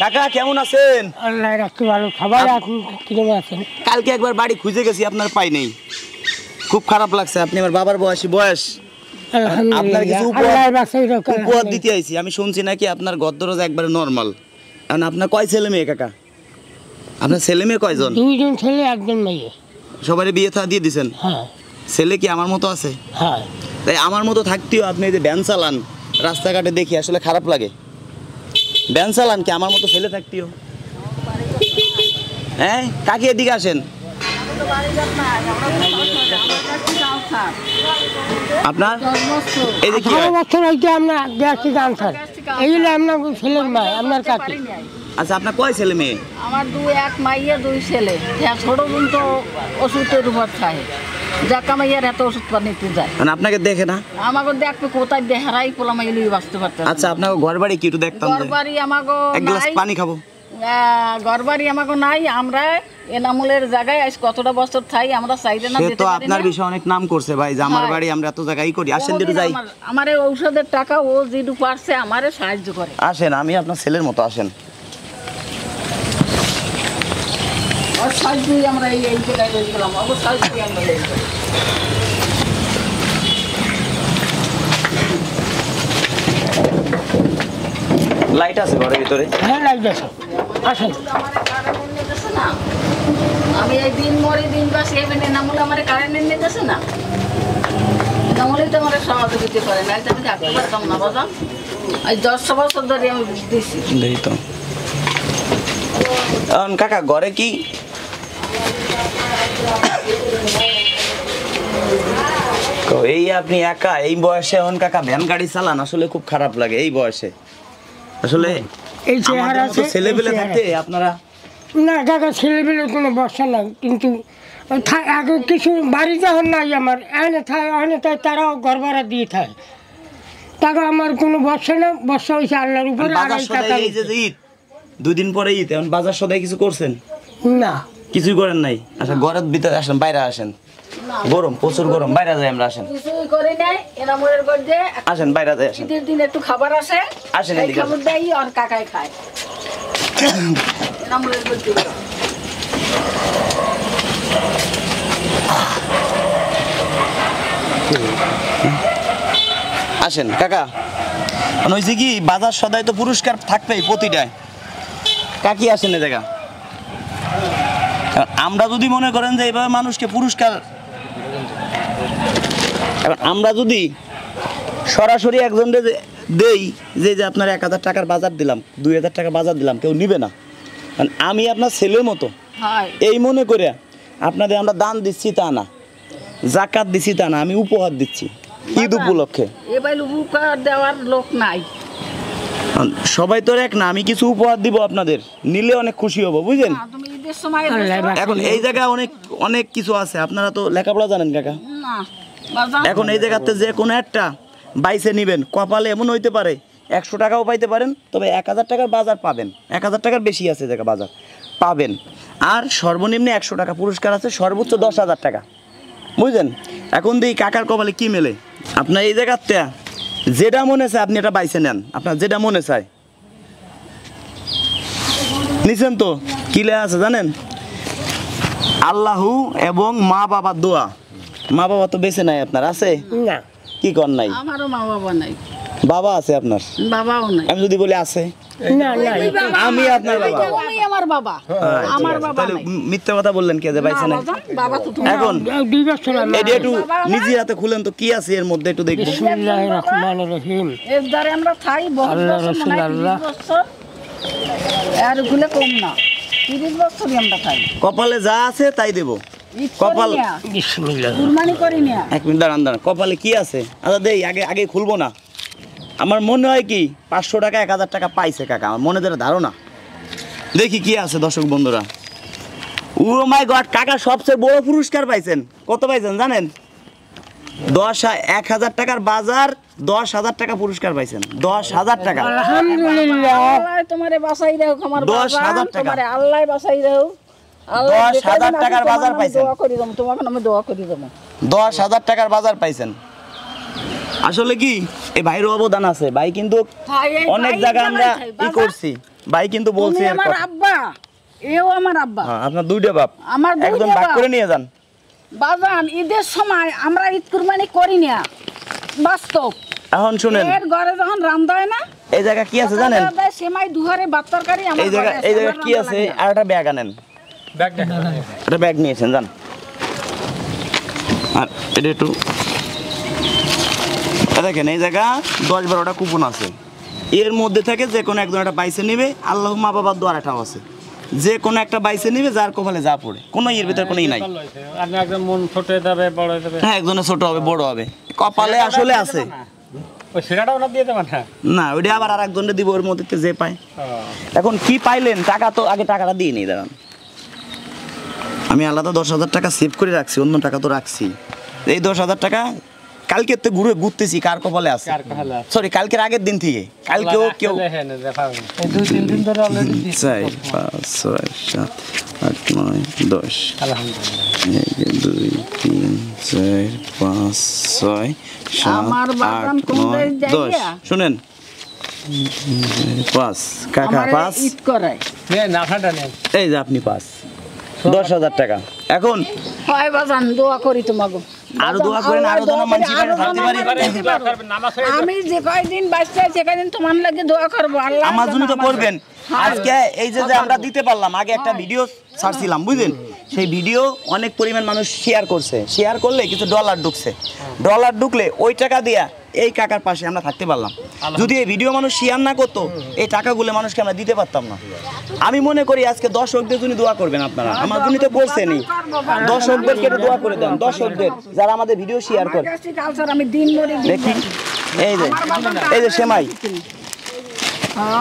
কাকা কেমন আছেন? আল্লাহ রাখতে ভালো। সবাই আপনি কিরকম আছেন? কালকে একবার বাড়ি খুঁজে গেছি, আপনার পাই নেই, খুব খারাপ লাগছে। আপনি আমার বাবার বয়স, আপনার কিছু উপহার দিতে আইছি। আমি শুনছি নাকি আপনার গদ্দরজ একবারে নর্মাল। এখন আপনার কয় ছেলে মেয়ে কাকা? আপনার ছেলে মেয়ে কয়জন? 2জন ছেলে 1জন মেয়ে। সবারই বিয়ে থা দিয়ে দিয়েছেন? হ্যাঁ। ছেলে কি আমার মতো আছে? হ্যাঁ। তাই আমার মতো থাকতেও আপনি এই যে ভ্যান চালান, রাস্তাঘাটে দেখি আসলে খারাপ লাগে। ভ্যান চালান কি আমার মতো ছেলে থাকতেও? হ্যাঁ কাকি এদিকে আসেন। আপনার এই যে কি বছর হইতে আমরা দেখছি গান স্যার, এইগুলো আপনার ছেলের মা, আপনার কাকি। আচ্ছা আপনার কয় ছেলে মেয়ে? আমার 1 মাইয়া 2 ছেলে। হ্যাঁ ছোট বোন তো ওষুধের উপর খায়, যাকা মাইয়ার এত ওষুধ পানি নিতে যায়। মানে আপনাকে দেখে না? আমাকে দেখবে কোথায় দেহারাই পোলা মাইলি বাঁচতে পারতে। আচ্ছা আপনাকে ঘর বাড়ি কি একটু দেখতাম? ঘর বাড়ি আমাকে এক গ্লাস পানি খাবো। ঘর বাড়ি আমাকে নাই। আমরা এনামুলের জায়গায় আজ কতটা বছর থাই, আমরা চাইতে না যেতে তো পারি আপনার না। বিষয়ে অনেক নাম করছে ভাই যে আমার বাড়ি আমরা এত জায়গায় করি। আসেন দিটু যাই। আমার এই ঔষধের টাকা ও যেটু পারছে আমারে সাহায্য করে। আসেন, আমি আপনার ছেলের মতো, আসেন। ওর সাহায্য আমরা এই জায়গায় রয়ে গেলাম, ওর সাহায্য আমরা রয়ে গেলাম। লাইট আছে ঘরের ভিতরে? হ্যাঁ লাইট আছে, আসেন। আমি এই দিন মরে দিন বা সেভেনে নামলে আমার কারেন্ট এনে দিতেছে না, নামলেই তো আমার সহযোগিতা করে না। আমি থাকতে পারতাম না বাবা, আজ 10 বছর ধরে আমি দিচ্ছি। দেখি তো কাকা ঘরে কি এই আপনি একা এই বয়সে এখন কাকা ভ্যান গাড়ি চালান? আসলে খুব খারাপ লাগে এই বয়সে। আসলে এই চেহারা ছেলেবেলে থাকতে আপনারা না কাকা, ছেলেবেলের কোনো বর্ষা নাই, কিন্তু আগে কিছু বাড়ি যখন নাই আমার এনে থায় এনে থায়, তারাও ঘর ভাড়া দিয়ে থাকে। তাকে আমার কোনো বর্ষা না, বর্ষা হয়েছে আল্লাহর উপরে। এই যে ঈদ 2 দিন পরে ঈদ, এখন বাজার সদাই কিছু করছেন? না কিছুই করেন নাই। আচ্ছা ঘরের ভিতরে আসেন, বাইরে আসেন, গরম প্রচুর গরম, বাইরে যাই আমরা। আসেন কিছুই করে নাই এনামুলের গড়ে, আসেন বাইরে যাই, আসেন। ঈদের দিন একটু খাবার আসে, আসেন এই এদিকে খাবার দেই আর কাকাই খায় এনামুলের গড়ে। আসেন কাকা। হয়েছে কি বাজার সদাই তো পুরস্কার থাকবেই প্রতিটায়। কাকি আসেন এ জায়গা। আমরা যদি মনে করেন যে এইভাবে মানুষকে পুরস্কার, আমরা যদি সরাসরি একজন দেই যে আপনার 1000 টাকার বাজার দিলাম, 2000 টাকা বাজার দিলাম, কেউ নিবে না। কারণ আমি আপনার ছেলের মতো এই মনে করে আপনাদের আমরা দান দিচ্ছি তা না, জাকাত দিচ্ছি তা না, আমি উপহার দিচ্ছি ঈদ উপলক্ষে। এবার উপহার দেওয়ার লোক নাই, সবাই তো এক না। আমি কিছু উপহার দিব আপনাদের, নিলে অনেক খুশি হব, বুঝলেন? এখন এই জায়গায় অনেক অনেক কিছু আছে। আপনারা তো লেখাপড়া জানেন কাকা। এখন এই জায়গাতে যে কোনো একটা বাইসে নিবেন, কপালে এমন হইতে পারে 100 টাকাও পাইতে পারেন, তবে 1000 টাকার বাজার পাবেন। 1000 টাকার বেশি আছে জায়গা বাজার পাবেন। আর সর্বনিম্ন 100 টাকা পুরস্কার আছে, সর্বোচ্চ 10,000 টাকা, বুঝলেন? এখন দিই কাকার কপালে কি মেলে। আপনার এই জায়গাতে যেটা মনে চায় আপনি এটা বাইসে নেন, আপনার যেটা মনে চায়। নিছেন তো কি লেখা আছে জানেন? আল্লাহু এবং মা বাবার দোয়া। মা বাবা তো বেঁচে নাই, আপনার আছে? না। কি কর নাই? আমারও মা বাবা নাই। বাবা আছে আপনার? বাবাও নাই। আমি যদি বলি আছে? না না, আমি আপনার বাবা। তুমি আমার বাবা। আমার বাবা নাই। মিথ্যা কথা বললেন কে যে বাইছে নাই? বাবা তো তুমি। এখন 2 বছর এটা একটু নিজে হাতে খুলেন তো কি আছে এর মধ্যে একটু দেখব। বিসমিল্লাহির রহমানির রহিম। এর দ্বারা আমরা খাই আল্লাহ রাসূল আল্লাহ। আর গুলো কম না, 30 বছরই আমরা খাই। কপালে যা আছে তাই দেব। কপাল বিসমিল্লাহ। কুরবানি করি না। 1 মিনিট দাঁড়ান দাঁড়ান। কপালে কি আছে আচ্ছা দেই, আগে খুলবো না। আমার মনে হয় কি 500 টাকা 1000 টাকা পাইছে কাকা, আমার মনে ধরে ধারণা। দেখি কি আছে দর্শক বন্ধুরা। ও মাই গড, কাকা সবচেয়ে বড় পুরস্কার পাইছেন। কত পাইছেন জানেন? 10,000 টাকার বাজার, 10,000 টাকা পুরস্কার পাইছেন। 10,000 টাকা। আলহামদুলিল্লাহ। আল্লাহ তোমারে বাঁচাই রাখো আমার বাবা। 10,000 টাকা। তোমারে আল্লাহ বাঁচাই রাখো। 10,000 টাকার বাজার পাইছেন। দোয়া করি দেব, তোমাকে আমি দোয়া করি দেব। 10,000 টাকার বাজার পাইছেন। আসলে কি এই ভাইয়ের অবদান আছে। ভাই কিন্তু অনেক জায়গা আমরা ই করছি, ভাই কিন্তু বলছে তুমি এর আমার কথা। আব্বা, এও আমার আব্বা। হ্যাঁ, আপনার দুইটা বাপ, আমার দুইটা একদম ভাগ বাপ। করে নিয়ে যান। বাজান ঈদের সময় আমরা ঈদ কুরবানি করি না, বাস্তব। এখন শুনেন, এর ঘরে যখন রান্না হয় না, এই জায়গা কি আছে জানেন? সেমাই দুহারে ভাত তরকারি আমার এই জায়গা ঘরে আছে, এই জায়গা আমার কি রান্না আছে? লাগে না। আর একটা ব্যাগ আনেন, একটা ব্যাগ নিয়েছেন যান। আর এটা একটু দেখেন, এই জায়গা 10-12টা কুপন আছে, এর মধ্যে থেকে যে কোনো একজন একটা বাইসে নিবে, আল্লাহ মা বাবার দোয়ার একটাও আছে, যে কোনো একটা বাইসে নিবে, যার কপালে যা পড়ে, কোনো এর ভিতরে কোনো নাই। একজন মন ছোট যাবে, বড় যাবে, হ্যাঁ, একজনের ছোট হবে, বড় হবে, কপালে আসলে আছে। ওই সেটাটা ওনার দিয়ে দেবেন। হ্যাঁ, না, ওইটা আবার আর একজনের দিব, ওর মধ্যে থেকে যে পায়। এখন কি পাইলেন? টাকা তো আগে টাকাটা দিয়ে নিই, দাঁড়ান। আমি আলাদা 10,000 টাকা সেভ করে রাখছি, অন্য টাকা তো রাখছি। এই 10,000 টাকা কালকে তো ঘুরতেছি, কার কপালে আছে, সরি কালকের আগের দিন থেকে। কালকেও কেউ 2-3 দিন ধরে অলরেডি 4, 5, 6, 7, 8, 9, 10, আলহামদুলিল্লাহ। 1, 2, 3, 4, 5, 6, 7, আমার বাগান 8, কোন 9, জায়গায়? 10 শুনেন, 5 কাকা, আমারে 5 ঈদ করায়। নাফাটা নেন। এই যে আপনি 5, 10,000 টাকা। এখন হয় বাজান, দোয়া করি তোমাকে। আরো দোয়া করেন, আরো যেন মানুষ এখানে থাকতে পারি। আমি যে কয়দিন বাঁচতে আছি, সেকয়দিন তোমার লাগে দোয়া করবো। আল্লাহ আমার জন্য তো যেন করবেন। আজকে এই যে যে আমরা দিতে পারলাম, আগে একটা ভিডিও ছাড়ছিলাম বুঝলেন, সেই ভিডিও অনেক পরিমাণ মানুষ শেয়ার করছে, শেয়ার করলে কিছু ডলার ঢুকছে, ডলার ঢুকলে ওই টাকা দিয়া এই কাকার পাশে আমরা থাকতে পারলাম। যদি এই ভিডিও মানুষ শেয়ার না করতো, এই টাকাগুলো মানুষকে আমরা দিতে পারতাম না। আমি মনে করি আজকে দর্শকদের জন্য দোয়া করবেন আপনারা, আমার জন্য তো করছেনই, দর্শকদেরকে একটু দোয়া করে দেন, দর্শকদের যারা আমাদের ভিডিও শেয়ার করে। কালচার আমি দিন মরি দিন দেখি এই যে সেমাই,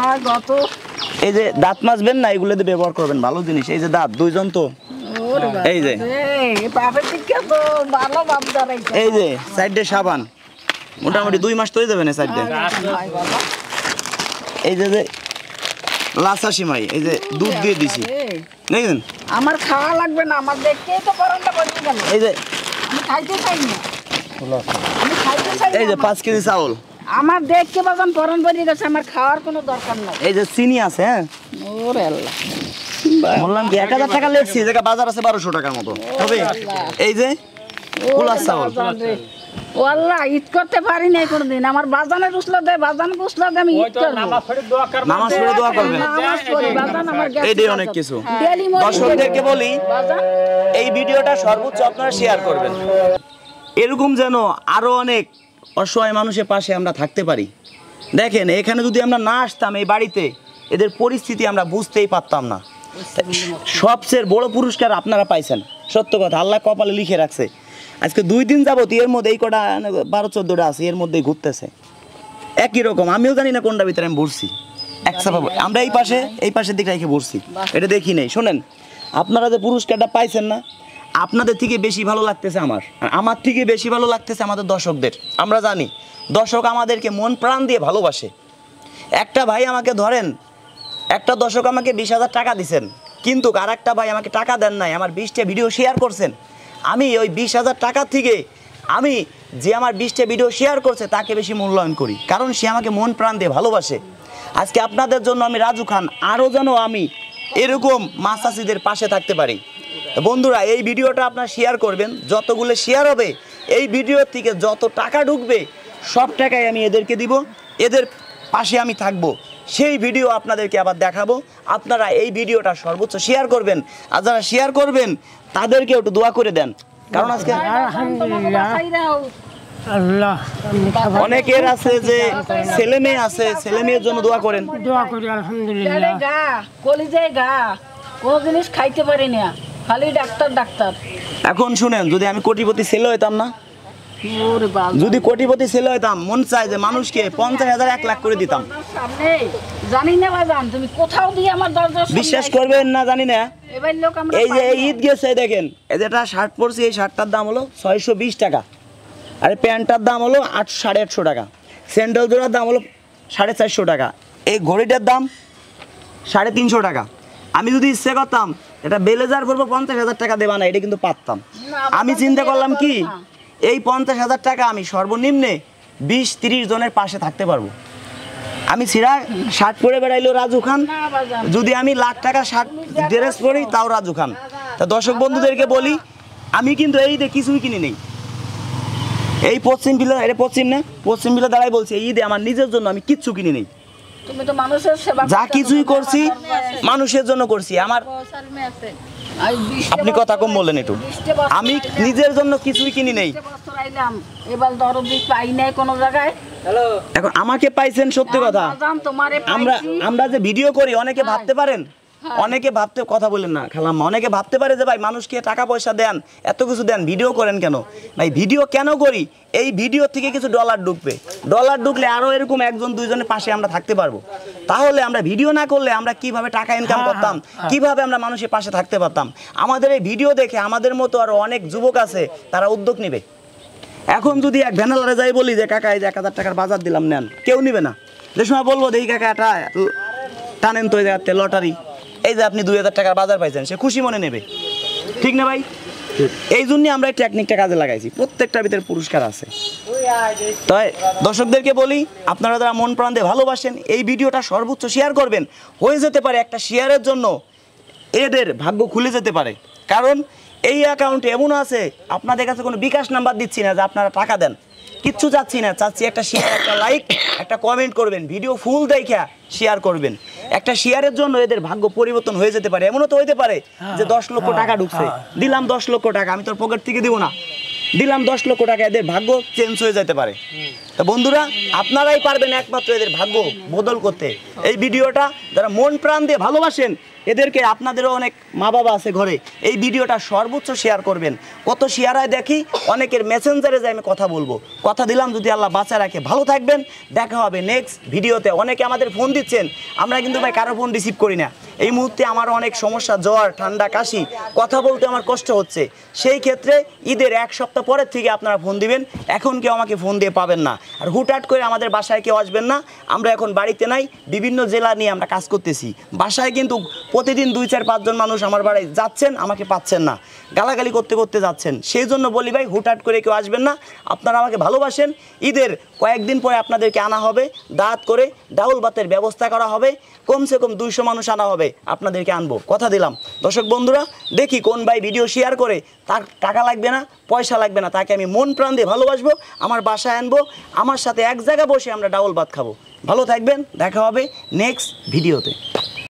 আর গত এই যে দাঁত মাজবেন না, এগুলো দিয়ে ব্যবহার করবেন, ভালো জিনিস। এই যে দাঁত দুইজন তো, ওরে বাবা এই যে রে, বাপের দিকে তো ভালো বাপ দাঁড়াইছে। এই যে সাইডে সাবান, মোটামুটি 2 মাস তো হয়ে যাবে না সাইডে। হায় বাবা, এই যে লাসা সিমাই, এই যে দুধ দিয়ে দিছি, রে, দেখেন। আমার খাওয়া লাগবে না, আমার দেখতেই তো গরমটা বসে গেল। এই যে আমি খাইতে চাই না, আমি খাইতে চাই না। এই যে 5 কেজি চাউল, আমার দেখতে বাজান পরন বেরিয়ে গেছে, আমার খাওয়ার কোনো দরকার নাই। এই যে চিনি আছে। হ্যাঁ, ওরে আল্লাহ, বললাম কি 1000 টাকা লেখছি, এই জায়গা বাজার আছে 1200 টাকার মতো হবে। এই যে কুলার চাউল, বাজান রে, ও আল্লাহ, ঈদ করতে পারি নাই কোনোদিন। আমার বাজানের উসলা দেয়, বাজান উসলা দেয়, আমি ঈদ করবো। নামাজ পড়ে দোয়া করবেন। নামাজ পড়ি, বাজান আমার গ্যাস এইটাই আছে। অনেক কিছু। ডেলি মরি দর্শকদেরকে বলি, বাজান, এই ভিডিওটা সর্বোচ্চ আপনারা শেয়ার করবেন, এরকম যেন আরো অনেক অসহায় মানুষের পাশে আমরা থাকতে পারি। দেখেন, এখানে যদি আমরা না আসতাম, এই বাড়িতে এদের পরিস্থিতি আমরা বুঝতেই পারতাম না। সবচেয়ে বড় পুরস্কার আপনারা পাইছেন, সত্য কথা, আল্লাহ কপালে লিখে রাখছে। আজকে 2 দিন যাবত এর মধ্যে এই কটা 12-14টা আছে, এর মধ্যেই ঘুরতেছে একই রকম। আমিও জানি না কোনটা ভিতরে আমি বসছি, আমরা এই পাশের দিকে রেখে বসছি, এটা দেখি নাই। শোনেন, আপনারা যে পুরস্কারটা পাইছেন না, আপনাদের থেকে বেশি ভালো লাগতেছে আমার, আর আমার থেকে বেশি ভালো লাগতেছে আমাদের দর্শকদের। আমরা জানি দর্শক আমাদেরকে মন প্রাণ দিয়ে ভালোবাসে। একটা ভাই আমাকে ধরেন, একটা দর্শক আমাকে 20,000 টাকা দিছেন, কিন্তু আর একটা ভাই আমাকে টাকা দেন নাই, আমার 20টা ভিডিও শেয়ার করছেন। আমি ওই 20,000 টাকা থেকে আমি যে আমার 20টা ভিডিও শেয়ার করছে তাকে বেশি মূল্যায়ন করি, কারণ সে আমাকে মন প্রাণ দিয়ে ভালোবাসে। আজকে আপনাদের জন্য আমি রাজু খান, আরও যেন আমি এরকম মা চাষিদের পাশে থাকতে পারি। বন্ধুরা, এই ভিডিওটা আপনারা শেয়ার করবেন, যতগুলো শেয়ার হবে এই ভিডিওর থেকে যত টাকা ঢুকবে সব টাকাই আমি এদেরকে দিব, এদের পাশে আমি থাকবো, সেই ভিডিও আপনাদেরকে আবার দেখাবো। আপনারা এই ভিডিওটা সর্বোচ্চ শেয়ার করবেন, আর যারা শেয়ার করবেন তাদেরকে একটু দোয়া করে দেন, কারণ আজকে আলহামদুলিল্লাহ, আল্লাহ অনেকের আছে যে ছেলে মেয়ে আছে, ছেলে মেয়ের জন্য দোয়া করেন। দোয়া করি আলহামদুলিল্লাহ। গা কলিজায় গা, কোনো জিনিস খাইতে পারি না, খালি ডাক্তার ডাক্তার। এখন শুনেন, যদি আমি কোটিপতি ছেলে হইতাম না, ওরে বাবা, যদি কোটিপতি ছেলে হইতাম, মন চাই যে মানুষকে 50,000 1 লাখ করে দিতাম। সামনে জানি না বাজান, তুমি কোথাও দিয়ে আমার দরজার সামনে বিশ্বাস করবেন না জানি না, এবার লোক আমরা এই যে পাই এই না। ঈদ গেছে দেখেন, এই যেটা শার্ট পরছি, এই শার্টটার দাম হলো 620 টাকা, আর এই প্যান্টটার দাম হলো 850 টাকা, স্যান্ডেল জোড়ার দাম হলো 450 টাকা, এই ঘড়িটার দাম 350 টাকা। আমি যদি ইচ্ছে করতাম এটা বেলেজার পরবো 50,000 টাকা দেবা না, এটা কিন্তু পারতাম। আমি চিন্তা করলাম কি, এই 50,000 টাকা আমি সর্বনিম্নে 20-30 জনের পাশে থাকতে পারবো। আমি ছিঁড়া শার্ট পরে বেড়াইলো রাজু খান, না বাজান, যদি আমি লাখ টাকা শার্ট ড্রেস পরি তাও রাজু খান। তা দর্শক বন্ধুদেরকে বলি, আমি কিন্তু এই ঈদে কিছুই কিনি নেই। এই পশ্চিম বিলা, এটা পশ্চিম না, পশ্চিম বিলা দ্বারাই বলছি, এই ঈদে আমার নিজের জন্য আমি কিচ্ছু কিনি নেই। তুমি তো মানুষের সেবা যা করতে কিছুই হবে, করছি মানুষের জন্য করছি। আমার আজ 20 আপনি কথা কম বললেন একটু। 20 বছর আমি আইলাম, নিজের জন্য কিছুই কিনি নেই। 20 বছর আইলাম, এবার দরদি পাই নাই কোনো জায়গায়। এখন আমাকে পাইছেন সত্যি কথা। বাজান তোমারে আমরা পাইছি। আমরা যে ভিডিও করি অনেকে ভাবতে পারেন, অনেকে ভাবতে, কথা বলেন না খালাম্মা, অনেকে ভাবতে পারে যে ভাই মানুষকে টাকা পয়সা দেন, এত কিছু দেন, ভিডিও করেন কেন? ভাই ভিডিও কেন করি? এই ভিডিও থেকে কিছু ডলার ঢুকবে, ডলার ঢুকলে আরো এরকম একজন দুইজনের পাশে আমরা থাকতে পারবো। তাহলে আমরা ভিডিও না করলে আমরা কিভাবে টাকা ইনকাম করতাম, কিভাবে আমরা মানুষের পাশে থাকতে পারতাম? আমাদের এই ভিডিও দেখে আমাদের মতো আরো অনেক যুবক আছে, তারা উদ্যোগ নেবে। এখন যদি এক ভ্যানালারে যাই বলি যে কাকা এই যে 1000 টাকার বাজার দিলাম নেন, কেউ নিবে না। যে সময় বলবো দেখি কাকা এটা টানেন তো এই জায়গাতে লটারি, এই যে আপনি 2000 টাকার বাজার পাইছেন, সে খুশি মনে নেবে, ঠিক না ভাই? এই জন্যই আমরা এই টেকনিকটা কাজে লাগাইছি, প্রত্যেকটার ভিতরে পুরস্কার আছে। তাই দর্শকদেরকে বলি, আপনারা যারা মন প্রাণ দিয়ে ভালোবাসেন এই ভিডিওটা সর্বোচ্চ শেয়ার করবেন। হয়ে যেতে পারে একটা শেয়ারের জন্য এদের ভাগ্য খুলে যেতে পারে। কারণ এই অ্যাকাউন্টে এমন আছে, আপনাদের কাছে কোনো বিকাশ নাম্বার দিচ্ছি না যে আপনারা টাকা দেন, কিচ্ছু চাচ্ছি না, চাচ্ছি একটা শেয়ার, একটা লাইক, একটা কমেন্ট করবেন, ভিডিও ফুল দেখা শেয়ার করবেন। একটা শেয়ারের জন্য এদের ভাগ্য পরিবর্তন হয়ে যেতে পারে। এমনও তো হইতে পারে যে 10 লক্ষ টাকা ঢুকছে, দিলাম 10 লক্ষ টাকা, আমি তোর পকেট থেকে দিব না, দিলাম 10 লক্ষ টাকা, এদের ভাগ্য চেঞ্জ হয়ে যেতে পারে। তো বন্ধুরা, আপনারাই পারবেন একমাত্র এদের ভাগ্য বদল করতে। এই ভিডিওটা যারা মন প্রাণ দিয়ে ভালোবাসেন, এদেরকে, আপনাদেরও অনেক মা বাবা আছে ঘরে, এই ভিডিওটা সর্বোচ্চ শেয়ার করবেন। কত শেয়ার হয় দেখি, অনেকের মেসেঞ্জারে যাই আমি কথা বলবো, কথা দিলাম যদি আল্লাহ বাঁচা রাখে। ভালো থাকবেন, দেখা হবে নেক্সট ভিডিওতে। অনেকে আমাদের ফোন দিচ্ছেন, আমরা কিন্তু ভাই কারো ফোন রিসিভ করি না। এই মুহূর্তে আমার অনেক সমস্যা, জ্বর, ঠান্ডা, কাশি, কথা বলতে আমার কষ্ট হচ্ছে। সেই ক্ষেত্রে ঈদের 1 সপ্তাহ পরের থেকে আপনারা ফোন দিবেন, এখন কেউ আমাকে ফোন দিয়ে পাবেন না। আর হুটহাট করে আমাদের বাসায় কেউ আসবেন না, আমরা এখন বাড়িতে নাই, বিভিন্ন জেলা নিয়ে আমরা কাজ করতেছি। বাসায় কিন্তু প্রতিদিন 2, 4, 5 জন মানুষ আমার বাড়ি যাচ্ছেন, আমাকে পাচ্ছেন না, গালাগালি করতে করতে যাচ্ছেন। সেই জন্য বলি ভাই, হুটহাট করে কেউ আসবেন না, আপনারা আমাকে ভালোবাসেন। ঈদের কয়েকদিন পরে আপনাদেরকে আনা হবে, দাঁত করে ডাউল ভাতের ব্যবস্থা করা হবে, কমসে কম 200 মানুষ আনা হবে, আপনাদেরকে আনবো, কথা দিলাম। দর্শক বন্ধুরা, দেখি কোন ভাই ভিডিও শেয়ার করে, তার টাকা লাগবে না, পয়সা লাগবে না, তাকে আমি মন প্রাণ দিয়ে ভালোবাসবো, আমার বাসায় আনবো, আমার সাথে এক জায়গায় বসে আমরা ডাউল ভাত খাবো। ভালো থাকবেন, দেখা হবে নেক্সট ভিডিওতে।